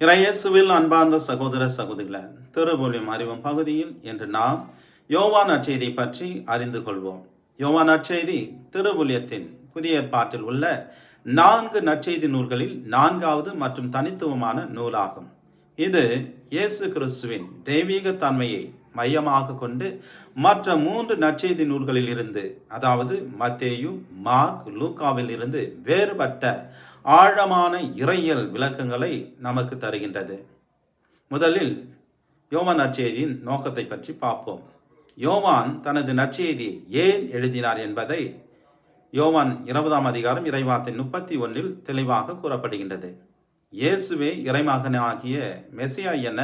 இறையேசுவில் அன்பார்ந்த சகோதர சகோதரிகளே, திருமொழியும் அறிவும் பகுதியில் இன்று நாம் யோவான் நற்செய்தி பற்றி அறிந்து கொள்வோம். யோவான் நற்செய்தி திருவுலியத்தின் புதிய ஏற்பாட்டில் உள்ள 4 நற்செய்தி நூல்களில் 4வது மற்றும் தனித்துவமான நூலாகும். இது இயேசு கிறிஸ்துவின் தெய்வீக தன்மையை மையமாக கொண்டு மற்ற 3 நற்செய்தி நூல்களில் இருந்து, அதாவது மத்தேயு, மார்க், லூக்காவில் இருந்து வேறுபட்ட ஆழமான இறையியல் விளக்கங்களை நமக்கு தருகின்றது. முதலில் யோவான் நற்செய்தியின் நோக்கத்தை பற்றி பார்ப்போம். யோவான் தனது நற்செய்தியை ஏன் எழுதினார் என்பதை யோவான் 20ஆம் அதிகாரம் இறைவார்த்தை 31 தெளிவாக கூறப்படுகின்றது. இயேசுவே இறைமகனாகிய மெசியா என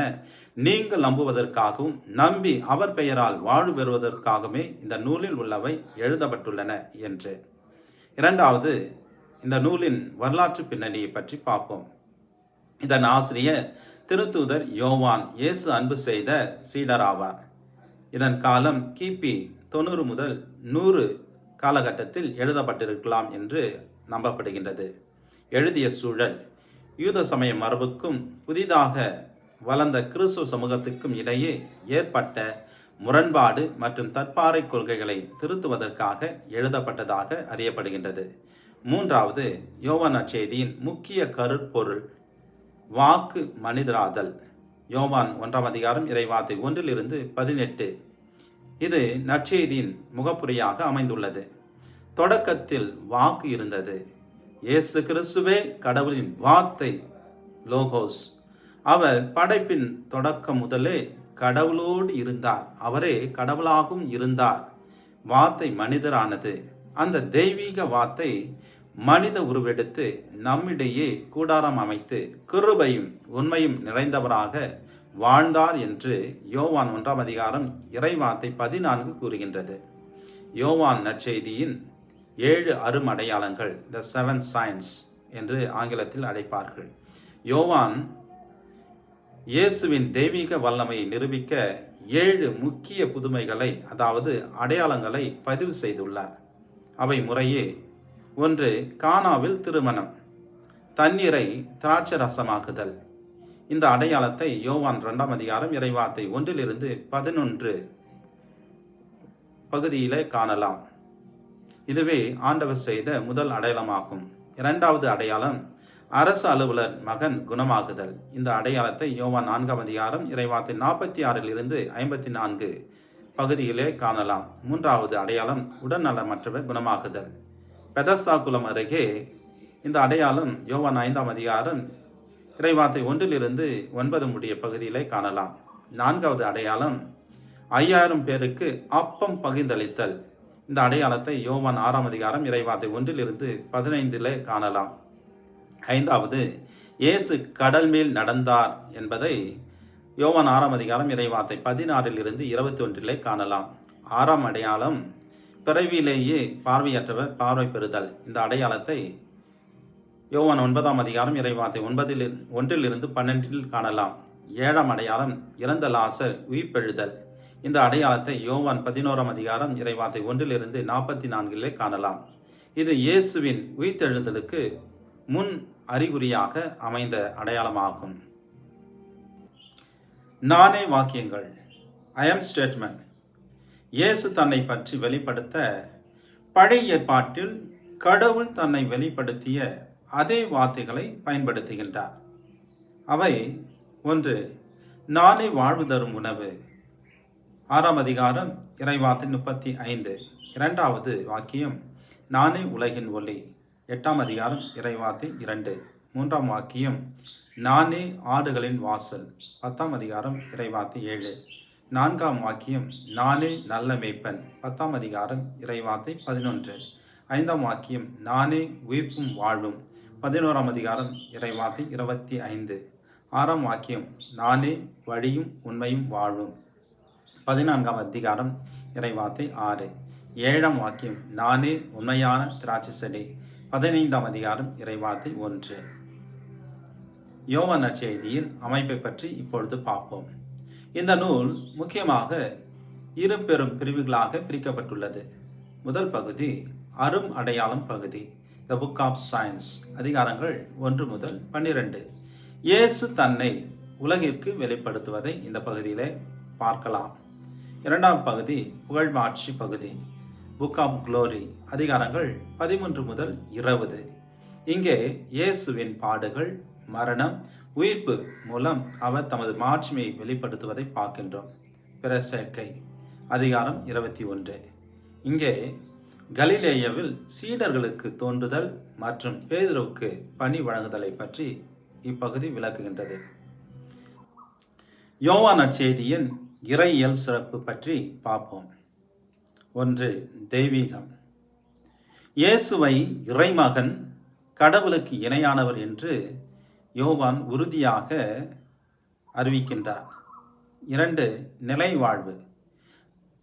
நீங்கள் நம்புவதற்காகவும் நம்பி அவர் பெயரால் வாழ்வு பெறுவதற்காகவே இந்த நூலில் உள்ளவை எழுதப்பட்டுள்ளன என்று. இரண்டாவது, இந்த நூலின் வரலாற்று பின்னணியை பற்றி பார்ப்போம். இதன் ஆசிரியர் திருத்தூதர் யோவான், இயேசு அன்பு செய்த சீடர் ஆவார். இதன் காலம் கிபி 90 முதல் 100 காலகட்டத்தில் எழுதப்பட்டிருக்கலாம் என்று நம்பப்படுகின்றது. எழுதிய சூழல் யூத சமய மரபுக்கும் புதிதாக வளர்ந்த கிறிஸ்துவ சமூகத்துக்கும் இடையே ஏற்பட்ட முரண்பாடு மற்றும் தற்பாறை கொள்கைகளை திருத்துவதற்காக எழுதப்பட்டதாக அறியப்படுகின்றது. மூன்றாவது, யோவான் நற்செய்தியின் முக்கிய கருப்பொருள் வாக்கு மனிதராதல். யோவான் 1ஆம் அதிகாரம் இறைவார்த்தை 1-18. இது நற்செய்தியின் முகப்புரையாக அமைந்துள்ளது. தொடக்கத்தில் வாக்கு இருந்தது. இயேசு கிறிஸ்துவே கடவுளின் வார்த்தை, லோகோஸ். அவர் படைப்பின் தொடக்கம் முதலே கடவுளோடு இருந்தார். அவரே கடவுளாகவும் இருந்தார். வார்த்தை மனிதரானது. அந்த தெய்வீக வார்த்தை மனித உருவெடுத்து நம்மிடையே கூடாரம் அமைத்து கிருபையும் உண்மையும் நிறைந்தவராக வாழ்ந்தார் என்று யோவான் 1ஆம் அதிகாரம் இறைவார்த்தை 14 கூறுகின்றது. யோவான் நற்செய்தியின் 7 அருமடையாளங்கள், த 7 சைன்ஸ் என்று ஆங்கிலத்தில் அழைப்பார்கள். யோவான் இயேசுவின் தெய்வீக வல்லமையை நிரூபிக்க 7 முக்கிய புதுமைகளை, அதாவது அடையாளங்களை பதிவு செய்துள்ளார். அவை முறையே: 1. கானாவில் திருமணம், தண்ணீரை திராட்சை ரசமாக்குதல். இந்த அடையாளத்தை யோவான் 2ஆம் அதிகாரம் இறைவார்த்தை 1-11 பகுதியிலே காணலாம். இதுவே ஆண்டவர் செய்த முதல் அடையாளமாகும். 2வது அடையாளம் அரசு அலுவலர் மகன் குணமாகுதல். இந்த அடையாளத்தை யோவான் 4ஆம் அதிகாரம் இறைவார்த்தை 46-54 பகுதியிலே காணலாம். 3வது அடையாளம் உடல்நலமற்றவர் குணமாகுதல். பெதஸ்தா குளம் அருகே இந்த அடையாளம் யோவான் 5ஆம் அதிகாரம் இறைவார்த்தை 1-9 முடிய பகுதியிலே காணலாம். 4வது அடையாளம் 5000 பேருக்கு அப்பம் பகிர்ந்தளித்தல். இந்த அடையாளத்தை யோவான் 6ஆம் அதிகாரம் இறைவார்த்தை 1-15 காணலாம். 5வது, இயேசு கடல் மேல் நடந்தார் என்பதை யோவான் 6ஆம் அதிகாரம் இறைவார்த்தை 16-21 காணலாம். 6ஆம் அடையாளம் பிறவியிலேயே பார்வையற்றவர் பார்வை பெறுதல். இந்த அடையாளத்தை யோவான் 9ஆம் அதிகாரம் இறைவார்த்தை 1-12 காணலாம். 7ஆம் அடையாளம் இறந்த லாசர் உயிர்ப்பெழுதல். இந்த அடையாளத்தை யோவான் 11ஆம் அதிகாரம் இறைவார்த்தை 1-44 காணலாம். இது இயேசுவின் உயிர்த்தெழுதலுக்கு முன் அறிகுறியாக அமைந்த அடையாளமாகும். நானே வாக்கியங்கள், ஐ ஆம் ஸ்டேட்மெண்ட். இயேசு தன்னை பற்றி வெளிப்படுத்த பழைய ஏற்பாட்டில் கடவுள் தன்னை வெளிப்படுத்திய அதே வார்த்தைகளை பயன்படுத்துகின்றார். அவை: 1. நானே வாழ்வு தரும் உணவு, 6ஆம் அதிகாரம் இறைவார்த்தை 35. 2வது வாக்கியம் நானே உலகின் ஒளி, 8ஆம் அதிகாரம் இறைவார்த்தை 2. 3ஆம் வாக்கியம் நானே ஆடுகளின் வாசல், 10ஆம் அதிகாரம் இறைவார்த்தை 7. 4ஆம் வாக்கியம் நானே நல்ல மேய்ப்பன், 10ஆம் அதிகாரம் இறைவார்த்தை 11. 5ஆம் வாக்கியம் நானே உயிர்ப்பும் வாழ்வும், 11ஆம் அதிகாரம் இறைவார்த்தை 25. 6ஆம் வாக்கியம் நானே வழியும் உண்மையும் வாழ்வும், 14ஆம் அதிகாரம் இறைவார்த்தை 6. 7ஆம் வாக்கியம் நானே உண்மையான திராட்சை செடி, 15ஆம் அதிகாரம் இறைவார்த்தை 1. யோவான் நற்செய்தியின் அமைப்பை பற்றி இப்பொழுது பார்ப்போம். இந்த நூல் முக்கியமாக 2 பெரும் பிரிவுகளாக பிரிக்கப்பட்டுள்ளது. முதல் பகுதி அரும் அடையாளம் பகுதி, த புக் ஆஃப் சயின்ஸ், அதிகாரங்கள் 1 முதல் 12. இயேசு தன்னை உலகிற்கு வெளிப்படுத்துவதை இந்த பகுதியிலே பார்க்கலாம். இரண்டாம் பகுதி புகழ்மாட்சி பகுதி, புக் ஆஃப் குளோரி, அதிகாரங்கள் 13 முதல் 20. இங்கே இயேசுவின் பாடுகள், மரணம், உயிர்ப்பு மூலம் அவர் தமது மாட்சிமையை வெளிப்படுத்துவதை பார்க்கின்றோம். பிற சேர்க்கை, அதிகாரம் 21. இங்கே கலிலேயாவில் சீடர்களுக்கு தோன்றுதல் மற்றும் பேதுருவுக்கு பணி வழங்குதலை பற்றி இப்பகுதி விளக்குகின்றது. யோவான் நற்செய்தியின் இறையியல் சிறப்பு பற்றி பார்ப்போம். 1. தெய்வீகம். இயேசுவை இறைமகன், கடவுளுக்கு இணையானவர் என்று யோவான் உறுதியாக அறிவிக்கின்றார். 2. நிலை வாழ்வு.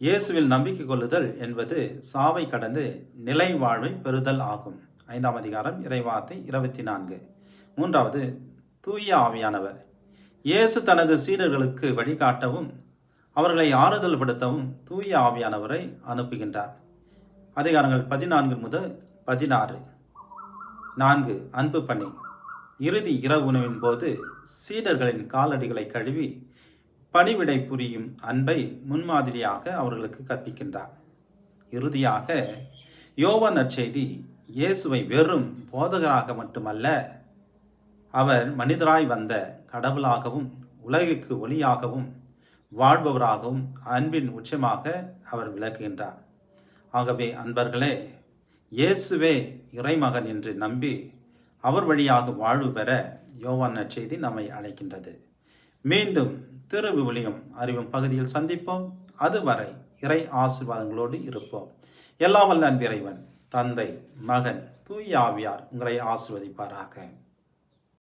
இயேசுவில் நம்பிக்கை கொள்ளுதல் என்பது சாவை கடந்து நிலை வாழ்வை பெறுதல் ஆகும். 5ஆம் அதிகாரம் இறைவார்த்தை 24. 3. தூய ஆவியானவர். இயேசு தனது சீடர்களுக்கு வழிகாட்டவும் அவர்களை ஆறுதல் படுத்தவும் தூய ஆவியானவரை அனுப்புகின்றார். அதிகாரங்கள் 14 முதல் 16. 4. அன்பு பணி. இறுதி இரவு உணவின் போது சீடர்களின் காலடிகளை கழுவி பணிவிடை புரியும் அன்பை முன்மாதிரியாக அவர்களுக்கு கற்பிக்கின்றார். இறுதியாக யோவான் நற்செய்தி இயேசுவை வெறும் போதகராக மட்டுமல்ல, அவர் மனிதராய் வந்த கடவுளாகவும் உலகிற்கு ஒளியாகவும் வாழ்பவராகவும் அன்பின் உச்சமாக அவர் விளக்குகின்றார். ஆகவே அன்பர்களே, இயேசுவே இறைமகன் என்று நம்பி அவர் வழியாக வாழ்வு பெற யோவான் நற்செய்தி நம்மை அழைக்கின்றது. மீண்டும் திருவிவிலியம் அறிவும் பகுதியில் சந்திப்போம். அதுவரை இறை ஆசீர்வாதங்களோடு இருப்போம். எல்லாம் வல்ல அன்பிறைவன், தந்தை, மகன், தூய ஆவியார் உங்களை ஆசீர்வதிப்பாராக.